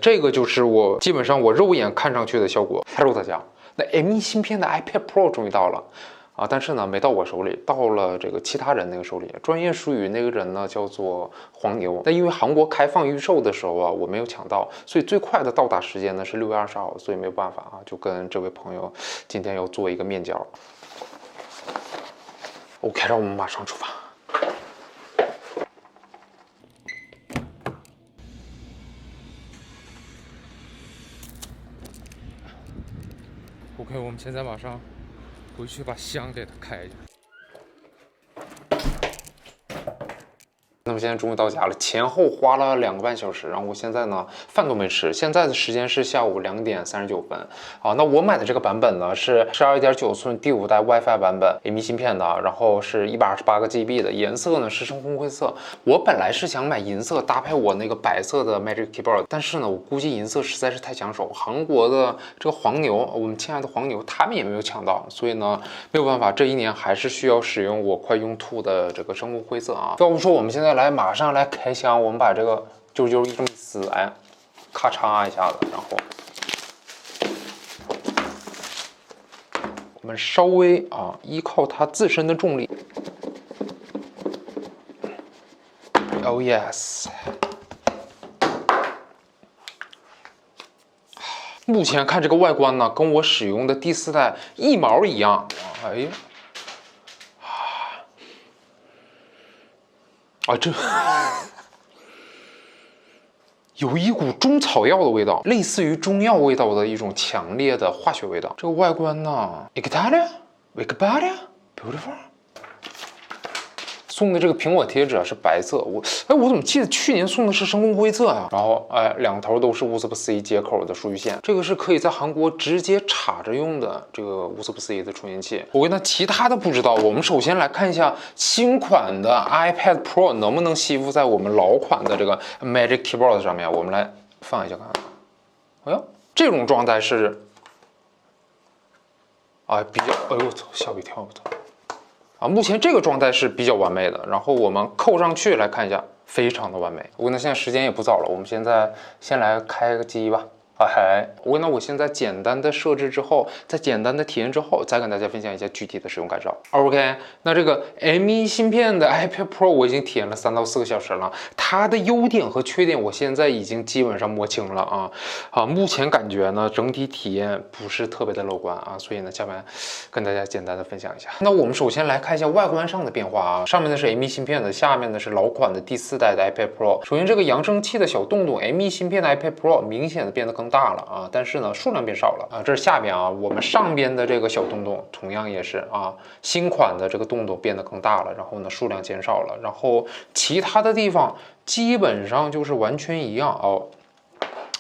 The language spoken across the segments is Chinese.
这个就是我基本上我肉眼看上去的效果。Hello 大家，那 M1 芯片的 iPad Pro 终于到了。但是呢，没到我手里，到了这个其他人那个手里。专业术语那个人呢，叫做黄牛。但因为韩国开放预售的时候啊，我没有抢到，所以最快的到达时间呢是6月20号，所以没有办法啊，就跟这位朋友今天要做一个面交。OK， 让我们马上出发。OK， 我们现在马上回去把箱给它开一下。那么现在终于到家了，前后花了2个半小时，然后我现在呢饭都没吃，现在的时间是下午2点39分。那我买的这个版本呢是12.9寸第5代 WiFi 版本 M1 芯片的，然后是128个 GB 的，颜色呢是深红灰色。我本来是想买银色搭配我那个白色的 Magic Keyboard， 但是呢我估计银色实在是太抢手，韩国的这个黄牛，我们亲爱的黄牛，他们也没有抢到，所以呢没有办法，这一年还是需要使用我快用吐的这个深红灰色啊。要不说我们现在马上来开箱，我们把这个揪这么一撕，哎，咔嚓一下子，然后我们稍微依靠它自身的重力 ，Oh yes。目前看这个外观呢，跟我使用的第4代一毛一样，哎呀。这有一股中草药的味道，类似于中药味道的一种强烈的化学味道。这个外观呢 ，Italia, Wikipedia, beautiful。送的这个苹果贴纸是白色，我怎么记得去年送的是深红灰色呀？然后两头都是 USB-C 接口的数据线，这个是可以在韩国直接插着用的这个 USB-C 的充电器。那其他的不知道，我们首先来看一下新款的 iPad Pro 能不能吸附在我们老款的这个 Magic Keyboard 上面。我们来放一下看看，哎呦，这种状态是比较，哎呦我操，吓我一跳，我操！目前这个状态是比较完美的，然后我们扣上去来看一下，非常的完美。那现在时间也不早了，我们现在先来开个机吧。那我现在简单的设置之后，在简单的体验之后，再跟大家分享一下具体的使用感受。OK， 那这个 M1 芯片的 iPad Pro 我已经体验了3到4个小时了，它的优点和缺点我现在已经基本上摸清了目前感觉呢整体体验不是特别的乐观所以呢下面跟大家简单的分享一下。那我们首先来看一下外观上的变化上面的是 M1 芯片的，下面的是老款的第4代的 iPad Pro。首先这个扬声器的小洞洞 M1 芯片的 iPad Pro 明显的变得更大了但是呢数量变少了这是下边我们上边的这个小洞洞同样也是新款的这个洞洞变得更大了，然后呢数量减少了，然后其他的地方基本上就是完全一样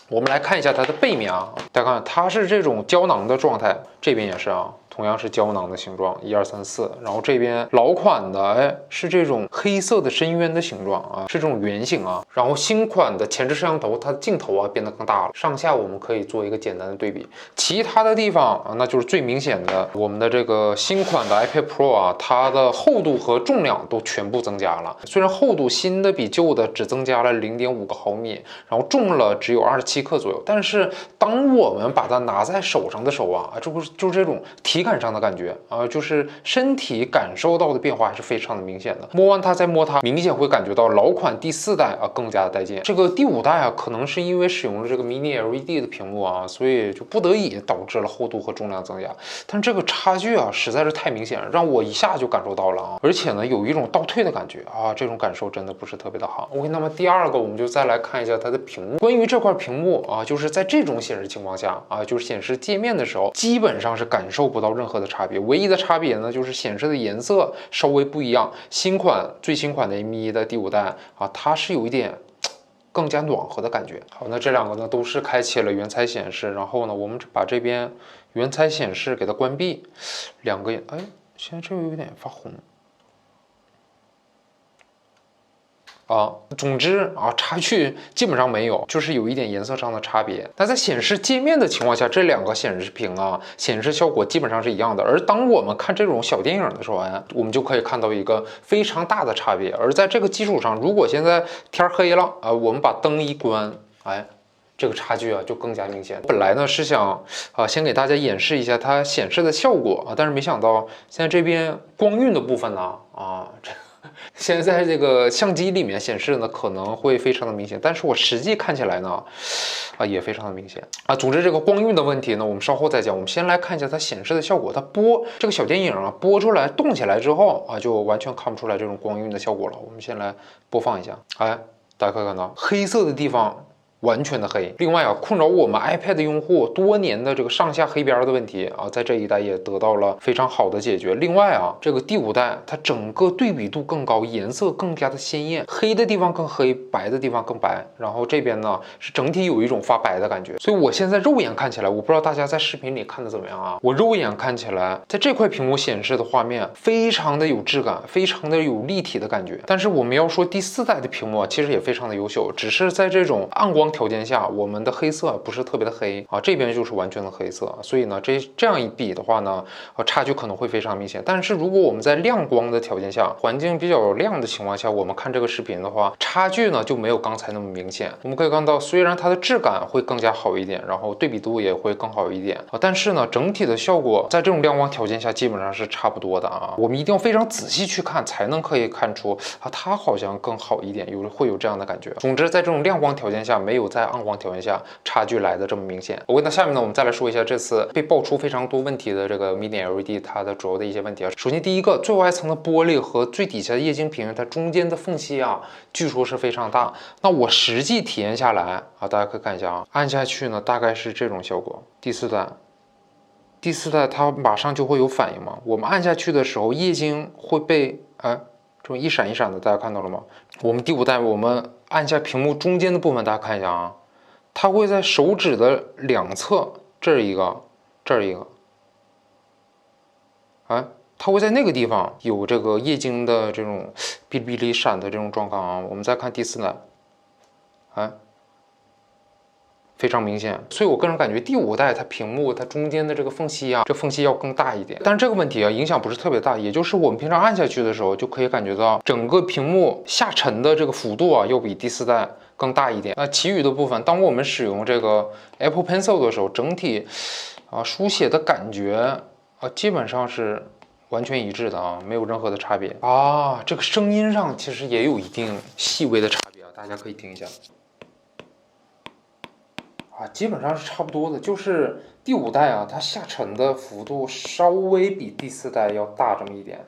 我们来看一下它的背面大家看它是这种胶囊的状态，这边也是同样是胶囊的形状，1、2、3、4，然后这边老款的是这种黑色的深渊的形状是这种圆形然后新款的前置摄像头它的镜头变得更大了，上下我们可以做一个简单的对比。其他的地方那就是最明显的，我们的这个新款的 iPad Pro它的厚度和重量都全部增加了，虽然厚度新的比旧的只增加了0.5个毫米，然后重了只有27克左右，但是当我们把它拿在手上的时候就是这种体感上的感觉就是身体感受到的变化还是非常的明显的。摸完它再摸它，明显会感觉到老款第4代更加的带劲。这个第5代可能是因为使用了这个 Mini LED 的屏幕所以就不得已导致了厚度和重量增加，但这个差距实在是太明显了，让我一下就感受到了而且呢有一种倒退的感觉这种感受真的不是特别的好。OK， 那么第二个我们就再来看一下它的屏幕。关于这块屏幕就是在这种显示情况下就是显示界面的时候，基本上是感受不到任何的差别，唯一的差别呢就是显示的颜色稍微不一样。最新款的 M1 的第5代它是有一点更加暖和的感觉。好，那这两个呢都是开启了原彩显示，然后呢我们把这边原彩显示给它关闭，两个现在这个有点发红总之差距基本上没有，就是有一点颜色上的差别。但在显示界面的情况下，这两个显示屏显示效果基本上是一样的。而当我们看这种小电影的时候我们就可以看到一个非常大的差别。而在这个基础上，如果现在天黑了我们把灯一关这个差距啊就更加明显。本来呢是想先给大家演示一下它显示的效果啊，但是没想到现在这边光晕的部分呢现在这个相机里面显示呢可能会非常的明显，但是我实际看起来呢也非常的明显啊。总之这个光晕的问题呢我们稍后再讲，我们先来看一下它显示的效果。它播这个小电影啊播出来动起来之后就完全看不出来这种光晕的效果了。我们先来播放一下，大家可以看到黑色的地方完全的黑。另外困扰我们 iPad 用户多年的这个上下黑边的问题在这一代也得到了非常好的解决。另外这个第5代它整个对比度更高，颜色更加的鲜艳，黑的地方更黑，白的地方更白。然后这边呢是整体有一种发白的感觉。所以我现在肉眼看起来，我不知道大家在视频里看的怎么样我肉眼看起来，在这块屏幕显示的画面非常的有质感，非常的有立体的感觉。但是我们要说第4代的屏幕其实也非常的优秀，只是在这种暗光条件下，我们的黑色不是特别的黑这边就是完全的黑色。所以呢这样一比的话呢差距可能会非常明显。但是如果我们在亮光的条件下，环境比较亮的情况下，我们看这个视频的话，差距呢就没有刚才那么明显。我们可以看到虽然它的质感会更加好一点，然后对比度也会更好一点但是呢整体的效果在这种亮光条件下基本上是差不多的我们一定要非常仔细去看才能可以看出它好像更好一点，会有这样的感觉。总之在这种亮光条件下没有在暗光条件下差距来的这么明显。那下面呢我们再来说一下这次被爆出非常多问题的这个 Mini LED 它的主要的一些问题首先第一个，最外层的玻璃和最底下的液晶屏它中间的缝隙据说是非常大。那我实际体验下来大家可以看一下按下去呢大概是这种效果。第4代它马上就会有反应嘛，我们按下去的时候液晶会被这种一闪一闪的，大家看到了吗？我们第5代我们按下屏幕中间的部分，大家看一下它会在手指的两侧，这儿一个，这儿一个它会在那个地方有这个液晶的这种哔哩哔哩闪的这种状况我们再看第4代非常明显。所以我个人感觉第5代它屏幕它中间的这个缝隙这缝隙要更大一点。但是这个问题影响不是特别大，也就是我们平常按下去的时候就可以感觉到整个屏幕下沉的这个幅度要比第4代更大一点。那其余的部分，当我们使用这个 Apple Pencil 的时候，整体书写的感觉基本上是完全一致的没有任何的差别这个声音上其实也有一定细微的差别大家可以听一下基本上是差不多的，就是第5代它下沉的幅度稍微比第4代要大这么一点。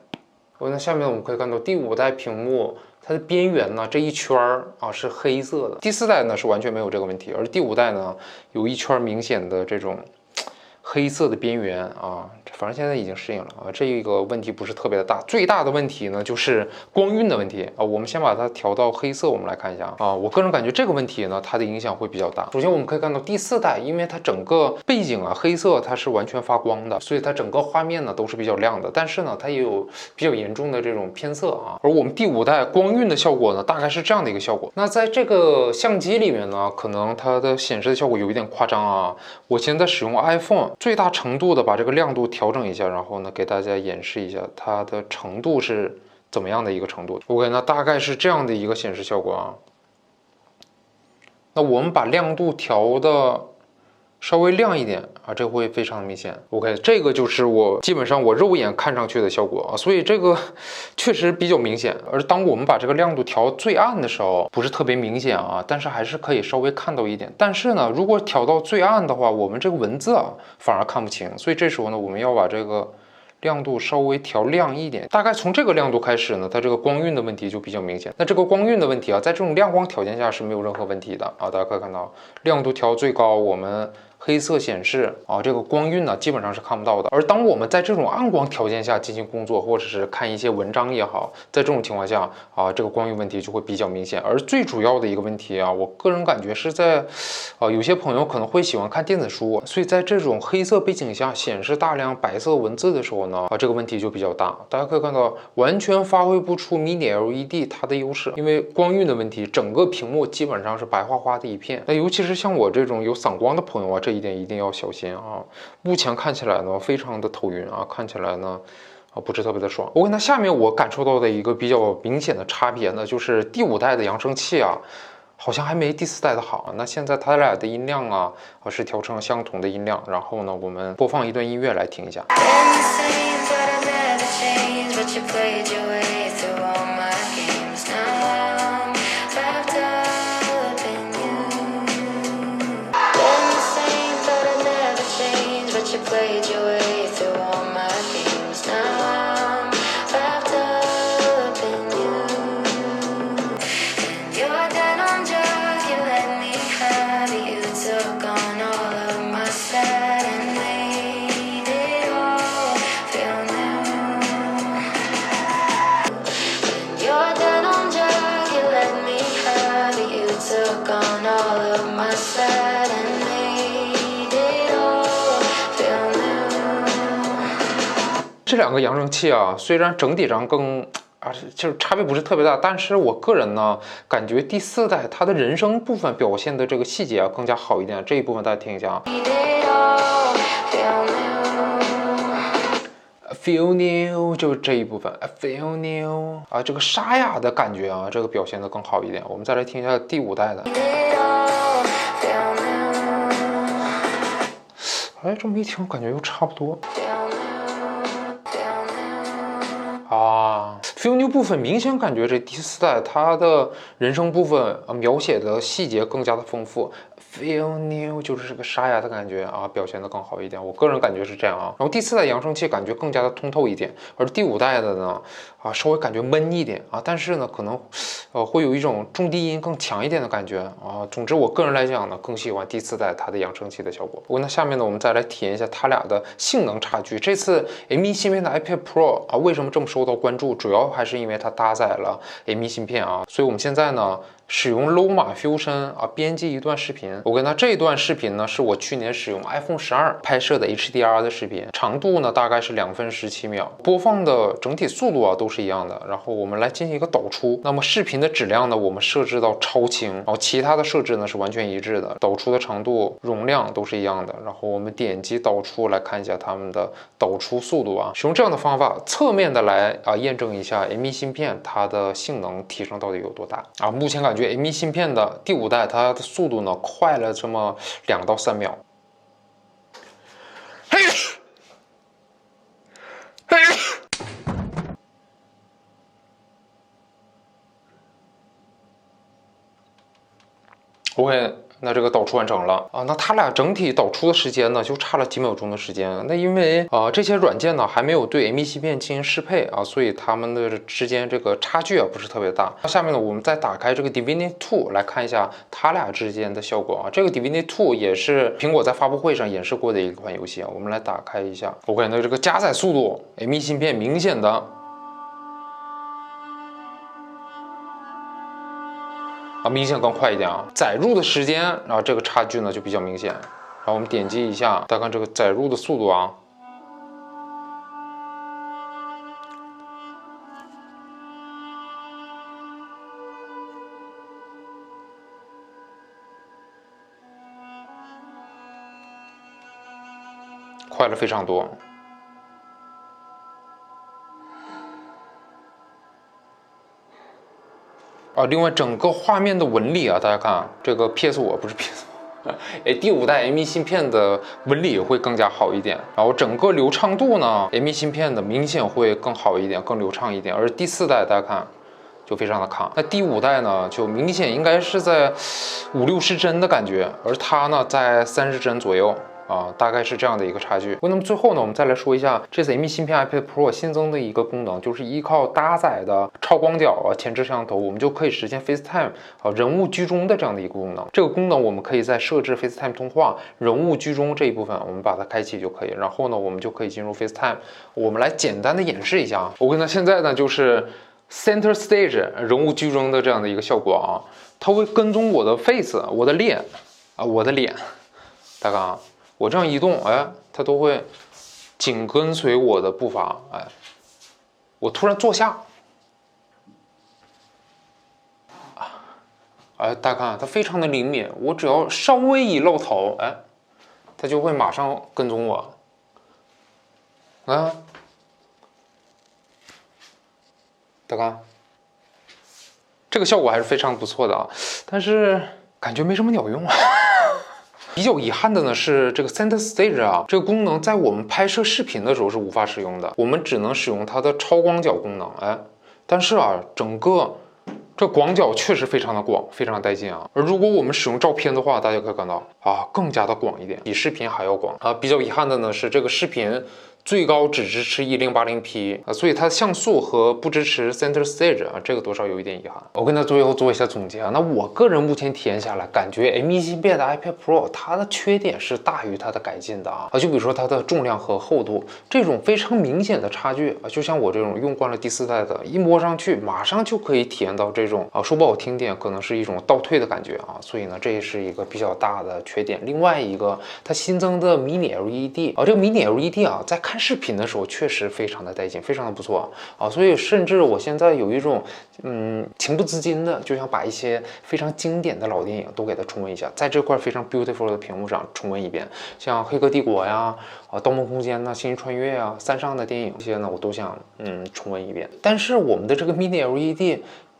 那下面我们可以看到第5代屏幕它的边缘呢这一圈是黑色的，第4代呢是完全没有这个问题，而第5代呢有一圈明显的这种黑色的边缘反正现在已经适应了这个问题不是特别的大。最大的问题呢就是光晕的问题我们先把它调到黑色，我们来看一下我个人感觉这个问题呢它的影响会比较大。首先我们可以看到第4代，因为它整个背景黑色它是完全发光的，所以它整个画面呢都是比较亮的，但是呢它也有比较严重的这种偏色而我们第5代光晕的效果呢大概是这样的一个效果。那在这个相机里面呢可能它的显示的效果有一点夸张我现在使用 iPhone 最大程度的把这个亮度调整一下，然后呢给大家演示一下它的程度是怎么样的一个程度。 OK， 那大概是这样的一个显示效果那我们把亮度调的稍微亮一点这会非常明显。 OK， 这个就是基本上我肉眼看上去的效果所以这个确实比较明显。而当我们把这个亮度调最暗的时候不是特别明显但是还是可以稍微看到一点。但是呢如果调到最暗的话，我们这个文字反而看不清，所以这时候呢我们要把这个亮度稍微调亮一点。大概从这个亮度开始呢，它这个光晕的问题就比较明显。那这个光晕的问题在这种亮光条件下是没有任何问题的大家可以看到亮度调最高，我们黑色显示这个光晕呢基本上是看不到的。而当我们在这种暗光条件下进行工作，或者是看一些文章也好，在这种情况下这个光晕问题就会比较明显。而最主要的一个问题我个人感觉是在有些朋友可能会喜欢看电子书，所以在这种黑色背景下显示大量白色文字的时候呢这个问题就比较大。大家可以看到完全发挥不出 Mini LED 它的优势，因为光晕的问题，整个屏幕基本上是白花花的一片。那尤其是像我这种有散光的朋友这一点一定要小心目前看起来呢非常的头晕看起来呢不是特别的爽。那下面我感受到的一个比较明显的差别呢，就是第5代的扬声器好像还没第4代的好。那现在它俩的音量啊，是调成了相同的音量。然后呢，我们播放一段音乐来听一下。这两个扬声器啊，虽然整体上就是差别不是特别大，但是我个人呢感觉第4代它的人声部分表现的这个细节啊更加好一点。这一部分大家听一下啊。Feel new 就是这一部分 ，Feel new 啊，这个沙哑的感觉啊，这个表现的更好一点。我们再来听一下第5代的。哎，这么一听，我感觉又差不多。Feel new 部分明显感觉这第4代它的人声部分描写的细节更加的丰富。Feel new 就是这个沙哑的感觉啊，表现的更好一点。我个人感觉是这样啊。然后第4代扬声器感觉更加的通透一点，而第5代的呢稍微感觉闷一点啊，但是呢可能会有一种重低音更强一点的感觉啊。总之我个人来讲呢更喜欢第4代它的扬声器的效果。不过那下面呢我们再来体验一下它俩的性能差距。这次 M1 芯片的 iPad Pro 啊为什么这么受到关注？主要还是因为它搭载了 M1 芯片啊，所以我们现在呢使用 Loma Fusion 编辑一段视频。我跟它这一段视频呢是我去年使用 iPhone 12拍摄的 HDR 的视频，长度呢大概是2分17秒，播放的整体速度都是一样的。然后我们来进行一个导出，那么视频的质量呢我们设置到超清，然后其他的设置呢是完全一致的，导出的长度、容量都是一样的。然后我们点击导出来看一下它们的导出速度啊，使用这样的方法侧面的来验证一下 M1 芯片它的性能提升到底有多大啊。目前感觉 M1 芯片的第5代它的速度呢快了这么2到3秒。OK， 那这个导出完成了啊。那它俩整体导出的时间呢，就差了几秒钟的时间。那因为这些软件呢还没有对 M1 芯片进行适配啊，所以它们的之间这个差距不是特别大。那下面呢，我们再打开这个 Divinity 2来看一下它俩之间的效果啊。这个 Divinity 2也是苹果在发布会上演示过的一款游戏啊。我们来打开一下 ，OK， 那这个加载速度 M1 芯片明显的。明显更快一点啊，载入的时间这个差距呢就比较明显。然后我们点击一下，大家看这个载入的速度啊，快了非常多。另外整个画面的纹理大家看这个 PS5不是 PS5，第5代 M1 芯片的纹理会更加好一点，然后整个流畅度呢 ，M1 芯片的明显会更好一点，更流畅一点，而第4代大家看就非常的卡。那第5代呢，就明显应该是在50-60帧的感觉，而它呢在30帧左右。大概是这样的一个差距。那么最后呢，我们再来说一下这次 M1 芯片 iPad Pro 新增的一个功能，就是依靠搭载的超广角前置摄像头，我们就可以实现 FaceTime 人物居中的这样的一个功能。这个功能我们可以在设置 FaceTime 通话人物居中这一部分，我们把它开启就可以。然后呢，我们就可以进入 FaceTime。我们来简单的演示一下。我跟它现在呢就是 Center Stage 人物居中的这样的一个效果啊，它会跟踪我的 face， 我的脸我的脸，大家看我这样移动，它都会紧跟随我的步伐，我突然坐下，大家看它非常的灵敏，我只要稍微一露头，它就会马上跟踪我，大家看，这个效果还是非常不错的啊，但是感觉没什么鸟用啊。比较遗憾的呢是这个 Center Stage 啊，这个功能在我们拍摄视频的时候是无法使用的，我们只能使用它的超广角功能。哎，但是啊，整个这广角确实非常的广，非常带劲啊。而如果我们使用照片的话，大家可以看到啊，更加的广一点，比视频还要广啊。比较遗憾的呢是这个视频最高只支持1080p 啊，所以它的像素和不支持 Center Stage 啊，这个多少有一点遗憾。我跟它最后做一下总结啊，那我个人目前体验下来，感觉 M1 芯片的 iPad Pro 它的缺点是大于它的改进的啊，就比如说它的重量和厚度这种非常明显的差距啊，就像我这种用惯了第4代的，一摸上去马上就可以体验到这种啊，说不好听点，可能是一种倒退的感觉啊，所以呢，这也是一个比较大的缺点。另外一个，它新增的迷你 LED 啊，这个迷你 LED 啊，在看视频的时候确实非常的带劲，非常的不错啊，所以甚至我现在有一种情不自禁的就想把一些非常经典的老电影都给它重温一下，在这块非常 beautiful 的屏幕上重温一遍，像《黑客帝国》呀、盗梦空间》呐、《星际穿越》啊、三上的电影这些呢，我都想重温一遍。但是我们的这个 mini LED。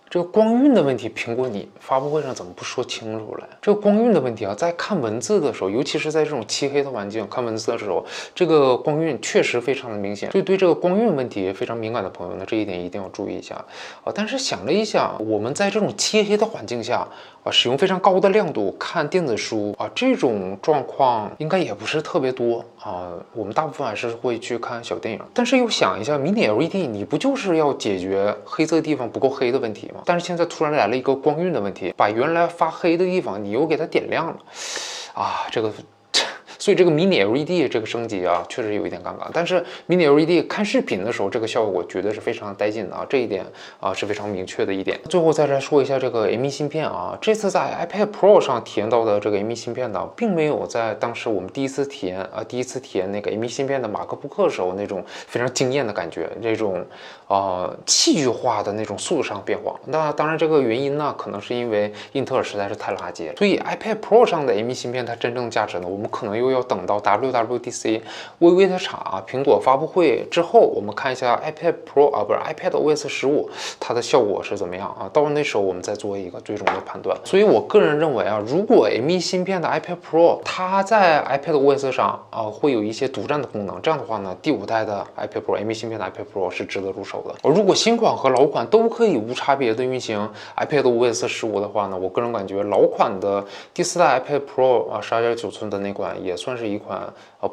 这个光晕的问题，苹果你发布会上怎么不说清楚来？这个光晕的问题啊，在看文字的时候，尤其是在这种漆黑的环境看文字的时候，这个光晕确实非常的明显。所以对这个光晕问题非常敏感的朋友呢，这一点一定要注意一下啊。但是想了一想，我们在这种漆黑的环境下啊，使用非常高的亮度看电子书啊，这种状况应该也不是特别多啊。我们大部分还是会去看小电影。但是又想一下，迷你 LED 你不就是要解决黑色地方不够黑的问题吗？但是现在突然来了一个光晕的问题，把原来发黑的地方你又给它点亮了，啊，所以这个迷你 LED 这个升级啊，确实有一点尴尬。但是迷你 LED 看视频的时候，这个效果绝对是非常带劲的啊，这一点啊是非常明确的一点。最后再来说一下这个 M1 芯片啊，这次在 iPad Pro 上体验到的这个 M1 芯片呢，并没有在当时我们第一次体验那个 M1 芯片的马克布克时候那种非常惊艳的感觉，这种戏剧化的那种速度上变化。那当然这个原因呢，可能是因为英特尔实在是太垃圾了。所以 iPad Pro 上的 M1 芯片它真正价值呢，我们可能又要等到 WWDC 微微的查苹果发布会之后，我们看一下 iPad Pro 不是 iPadOS 15它的效果是怎么样啊？到那时候我们再做一个最终的判断。所以我个人认为啊，如果 M1 芯片的 iPad Pro 它在 iPadOS 上会有一些独占的功能，这样的话呢，第5代的 iPad Pro M1 芯片的 iPad Pro 是值得入手的。而如果新款和老款都可以无差别的运行 iPadOS 15的话呢，我个人感觉老款的第4代 iPad Pro12.9寸的那款也算是一款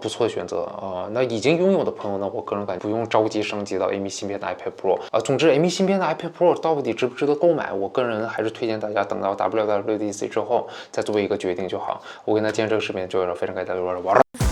不错的选择那已经拥有的朋友呢，我个人感觉不用着急升级到 M1 芯片的 iPad Pro 总之 M1 芯片的 iPad Pro 到底值不值得购买，我个人还是推荐大家等到 WWDC 之后再做一个决定就好。我跟大家今天这个视频就到这，非常感谢大家的玩。